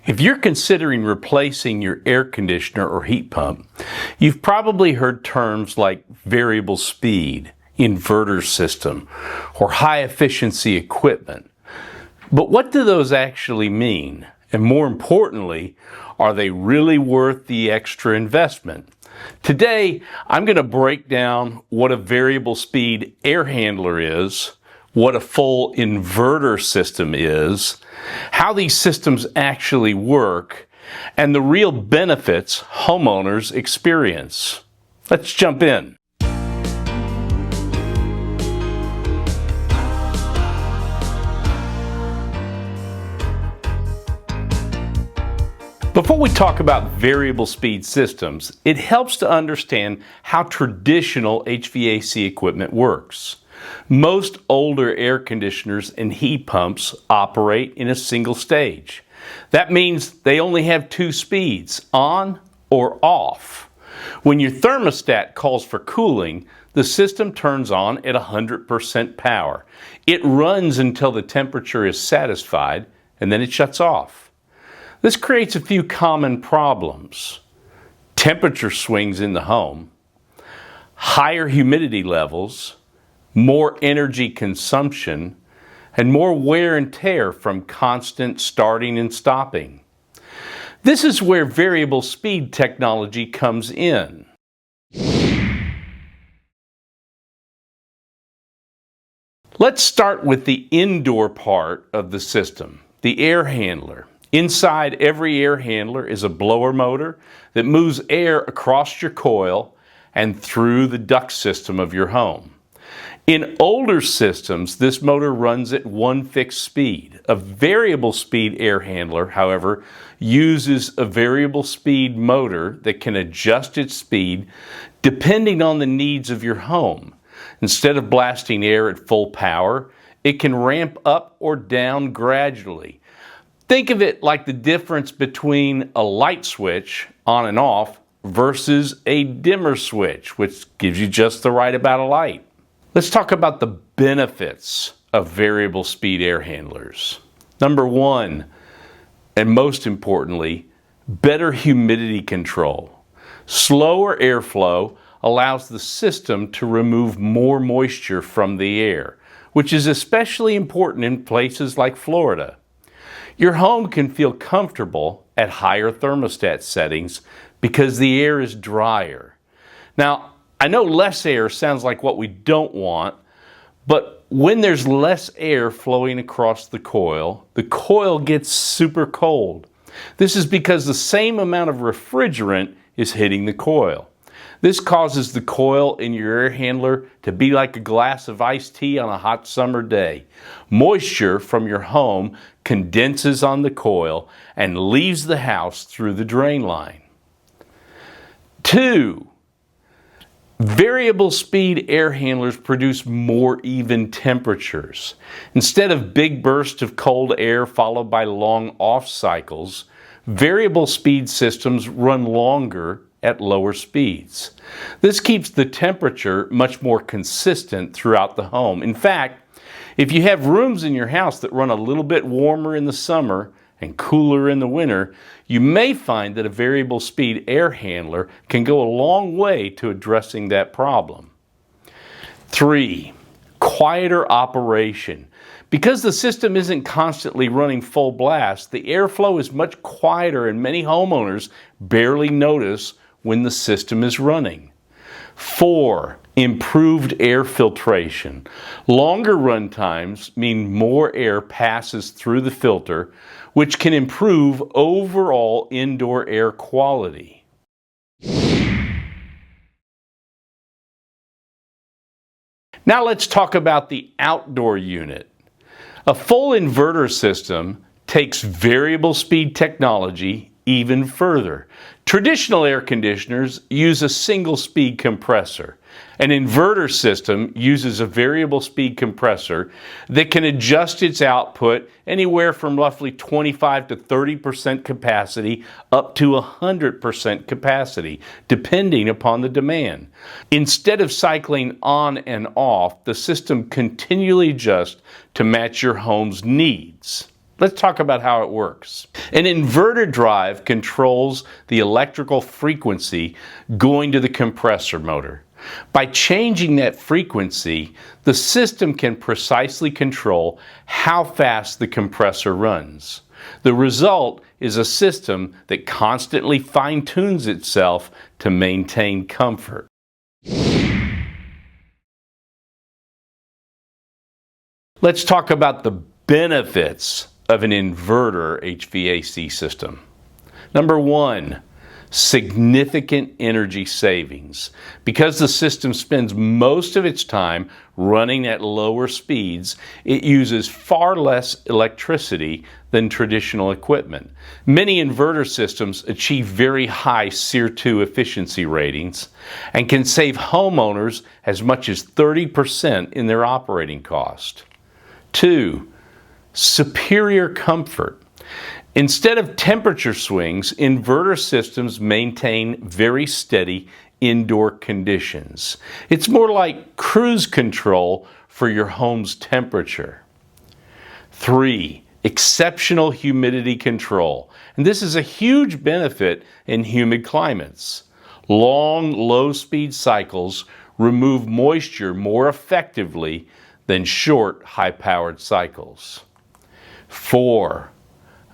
If you're considering replacing your air conditioner or heat pump, you've probably heard terms like variable speed, inverter system, or high efficiency equipment. But what do those actually mean? And more importantly, are they really worth the extra investment? Today, I'm going to break down what a variable speed air handler is, what a full inverter system is, how these systems actually work, and the real benefits homeowners experience. Let's jump in. Before we talk about variable speed systems, it helps to understand how traditional HVAC equipment works. Most older air conditioners and heat pumps operate in a single stage. That means they only have two speeds, on or off. When your thermostat calls for cooling, the system turns on at 100% power. It runs until the temperature is satisfied, and then it shuts off. This creates a few common problems: temperature swings in the home, higher humidity levels, more energy consumption, and more wear and tear from constant starting and stopping. This is where variable speed technology comes in. Let's start with the indoor part of the system, the air handler. Inside every air handler is a blower motor that moves air across your coil and through the duct system of your home. In older systems, this motor runs at one fixed speed. A variable speed air handler, however, uses a variable speed motor that can adjust its speed depending on the needs of your home. Instead of blasting air at full power, it can ramp up or down gradually. Think of it like the difference between a light switch, on and off, versus a dimmer switch, which gives you just the right amount of light. Let's talk about the benefits of variable speed air handlers. Number one, and most importantly, better humidity control. Slower airflow allows the system to remove more moisture from the air, which is especially important in places like Florida. Your home can feel comfortable at higher thermostat settings because the air is drier. Now, I know less air sounds like what we don't want, but when there's less air flowing across the coil gets super cold. This is because the same amount of refrigerant is hitting the coil. This causes the coil in your air handler to be like a glass of iced tea on a hot summer day. Moisture from your home condenses on the coil and leaves the house through the drain line. 2. Variable speed air handlers produce more even temperatures. Instead of big bursts of cold air followed by long off cycles, variable speed systems run longer at lower speeds. This keeps the temperature much more consistent throughout the home. In fact, if you have rooms in your house that run a little bit warmer in the summer and cooler in the winter, you may find that a variable speed air handler can go a long way to addressing that problem. 3. Quieter operation. Because the system isn't constantly running full blast, the airflow is much quieter and many homeowners barely notice when the system is running. 4. Improved air filtration. Longer run times mean more air passes through the filter, which can improve overall indoor air quality. Now let's talk about the outdoor unit. A full inverter system takes variable speed technology even further. Traditional air conditioners use a single speed compressor. An inverter system uses a variable speed compressor that can adjust its output anywhere from roughly 25 to 30% capacity up to 100% capacity, depending upon the demand. Instead of cycling on and off, the system continually adjusts to match your home's needs. Let's talk about how it works. An inverter drive controls the electrical frequency going to the compressor motor. By changing that frequency, the system can precisely control how fast the compressor runs. The result is a system that constantly fine-tunes itself to maintain comfort. Let's talk about the benefits of an inverter HVAC system. Number one, significant energy savings. Because the system spends most of its time running at lower speeds, it uses far less electricity than traditional equipment. Many inverter systems achieve very high SEER2 efficiency ratings and can save homeowners as much as 30% in their operating cost. 2. Superior comfort. Instead of temperature swings, inverter systems maintain very steady indoor conditions. It's more like cruise control for your home's temperature. 3. Exceptional humidity control. And this is a huge benefit in humid climates. Long, low-speed cycles remove moisture more effectively than short, high-powered cycles. 4.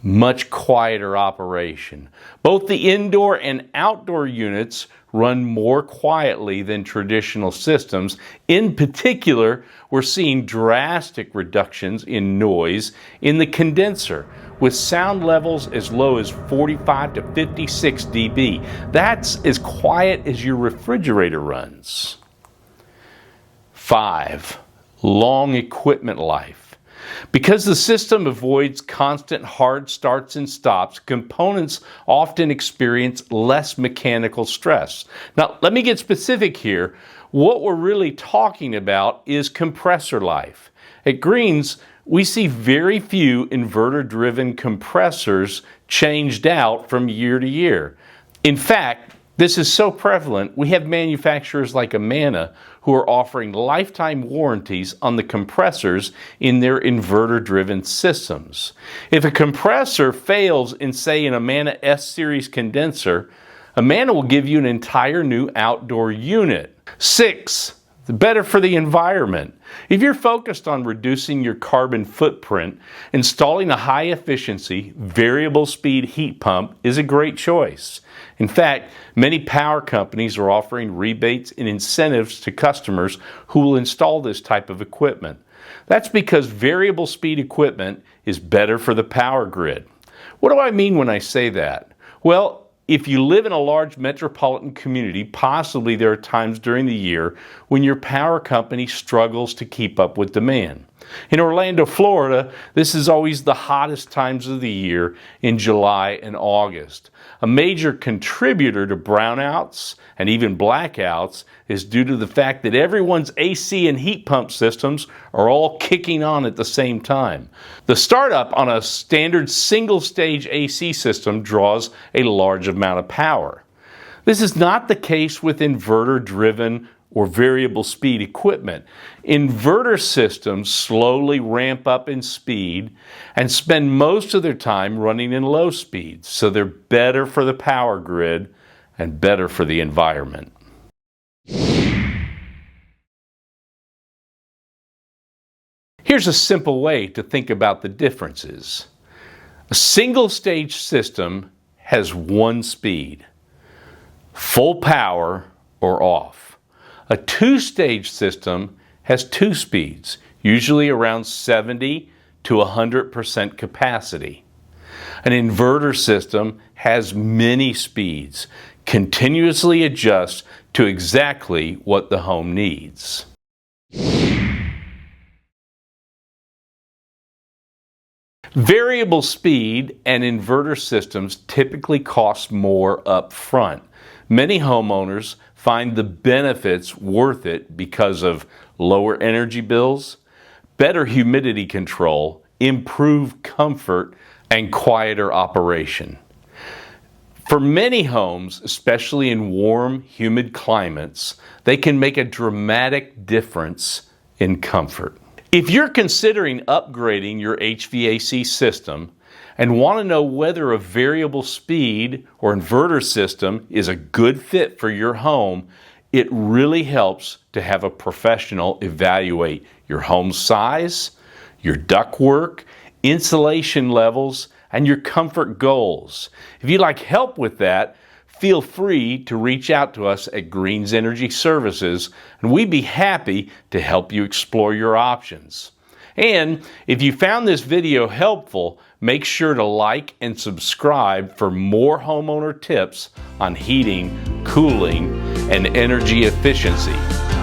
Much quieter operation. Both the indoor and outdoor units run more quietly than traditional systems. In particular, we're seeing drastic reductions in noise in the condenser, with sound levels as low as 45 to 56 dB. That's as quiet as your refrigerator runs. 5. Long equipment life. Because the system avoids constant hard starts and stops, components often experience less mechanical stress. Now, let me get specific here. What we're really talking about is compressor life. At Greens, we see very few inverter-driven compressors changed out from year to year. In fact, this is so prevalent, we have manufacturers like Amana who are offering lifetime warranties on the compressors in their inverter-driven systems. If a compressor fails in, say, an Amana S-Series condenser, Amana will give you an entire new outdoor unit. 6. Better for the environment. If you're focused on reducing your carbon footprint, installing a high-efficiency, variable-speed heat pump is a great choice. In fact, many power companies are offering rebates and incentives to customers who will install this type of equipment. That's because variable-speed equipment is better for the power grid. What do I mean when I say that? Well, if you live in a large metropolitan community, possibly there are times during the year when your power company struggles to keep up with demand. In Orlando, Florida, this is always the hottest times of the year in July and August. A major contributor to brownouts and even blackouts is due to the fact that everyone's AC and heat pump systems are all kicking on at the same time. The startup on a standard single-stage AC system draws a large amount of power. This is not the case with inverter-driven or variable speed equipment. Inverter systems slowly ramp up in speed and spend most of their time running in low speeds, so they're better for the power grid and better for the environment. Here's a simple way to think about the differences. A single-stage system has one speed, full power or off. A two-stage system has two speeds, usually around 70 to 100% capacity. An inverter system has many speeds, continuously adjusts to exactly what the home needs. Variable speed and inverter systems typically cost more up front. Many homeowners find the benefits worth it because of lower energy bills, better humidity control, improved comfort, and quieter operation. For many homes, especially in warm, humid climates, they can make a dramatic difference in comfort. If you're considering upgrading your HVAC system and want to know whether a variable speed or inverter system is a good fit for your home, it really helps to have a professional evaluate your home size, your ductwork, insulation levels, and your comfort goals. If you'd like help with that, feel free to reach out to us at Greens Energy Services, and we'd be happy to help you explore your options. And if you found this video helpful, make sure to like and subscribe for more homeowner tips on heating, cooling, and energy efficiency.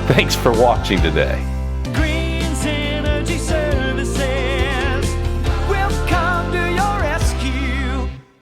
Thanks for watching today.